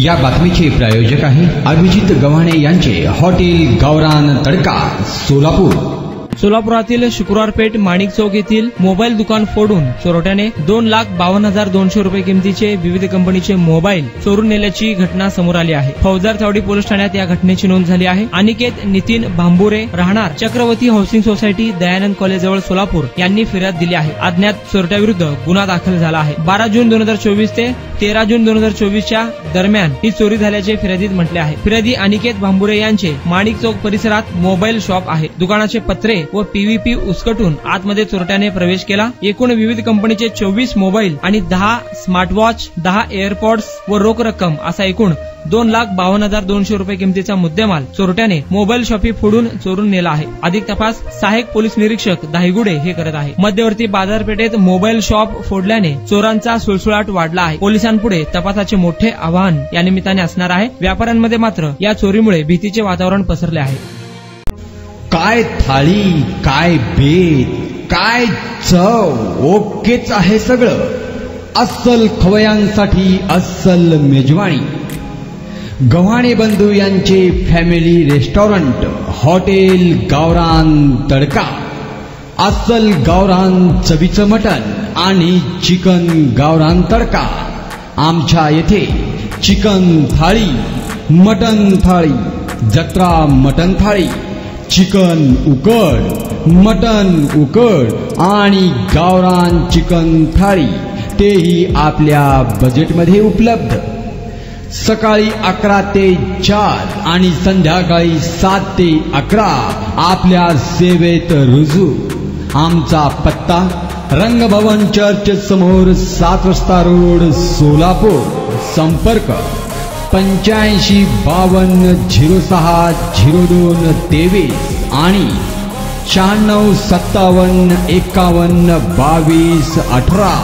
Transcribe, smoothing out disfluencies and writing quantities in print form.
या बातमीचे प्रायोजक आहे अभिजित गव्हाणे यांचे हॉटेल गावरान तडका सोलापूर। सोलापुरातील शुक्रवार पेठ माणिक चौक येथील मोबाईल दुकान फोडून चोरट्याने 2,52,200 रुपये किमतीचे विविध कंपनीचे मोबाईल चोरून नेल्याची घटना समोर आली आहे। फौजदार चावडी पोलीस ठाण्यात या घटनेची नोंद झाली आहे। अनिकेत नितीन भांबुरे राहणार चक्रवर्ती हाऊसिंग सोसायटी दयानंद कॉलेजजवळ सोलापूर यांनी फिर्याद दिली आहे। अज्ञात चोरट्याविरुद्ध गुन्हा दाखल झाला आहे। 12 जून 2024 ते 13 जून 2024 च्या दरम्यान ही चोरी झाल्याचे फिर्यादीत म्हटले आहे। फिर्यादी अनिकेत भांबुरे यांचे माणिक चौक परिसरात मोबाईल शॉप आहे। दुकानाचे पत्रे व पीव्हीपी उचकटून आतमध्ये चोरट्याने प्रवेश केला। एकूण विविध कंपनीचे 24 मोबाईल आणि 10 स्मार्टवॉच, 10 एअरपॉड्स व रोख रक्कम असा एकूण 2,52,200 रुपये किमतीचा मुद्देमाल चोरट्याने मोबाईल शॉपी फोडून चोरून नेला आहे। अधिक तपास सहाय्यक पोलीस निरीक्षक दाहिगुडे हे करत आहे। मध्यवर्ती बाजारपेठेत मोबाईल शॉप फोडल्याने चोरांचा सुळसुळाट वाढला आहे। पोलिसांपुढे तपासाचे मोठे आव्हान या निमित्ताने असणार आहे। व्यापाऱ्यांमध्ये मात्र या चोरीमुळे भीतीचे वातावरण पसरले आहे। काय थाळी, काय बेत, काय चव, ओकेच आहे सगळं। अस्सल खवयांसाठी अस्सल मेजवानी। गव्हाणे बंधू यांचे फॅमिली रेस्टॉरंट हॉटेल गावरान तडका। अस्सल गावरान चवीचं मटण आणि चिकन गावरान तडका। आमच्या येथे चिकन थाळी, मटण थाळी, जत्रा मटण थाळी, चिकन उकड, मटन उकड आणि गावरान चिकन थाळी तेही आपल्या बजेटमध्ये उपलब्ध। सकाळी 11 ते 4 आणि संध्याकाळी 7 ते 11 आपल्या सेवेत रुजू। आमचा पत्ता रंगभवन चर्च समोर 7 रस्ता रोड सोलापूर। संपर्क 85 52 06 02 23 आणि 96 57 51 22 18।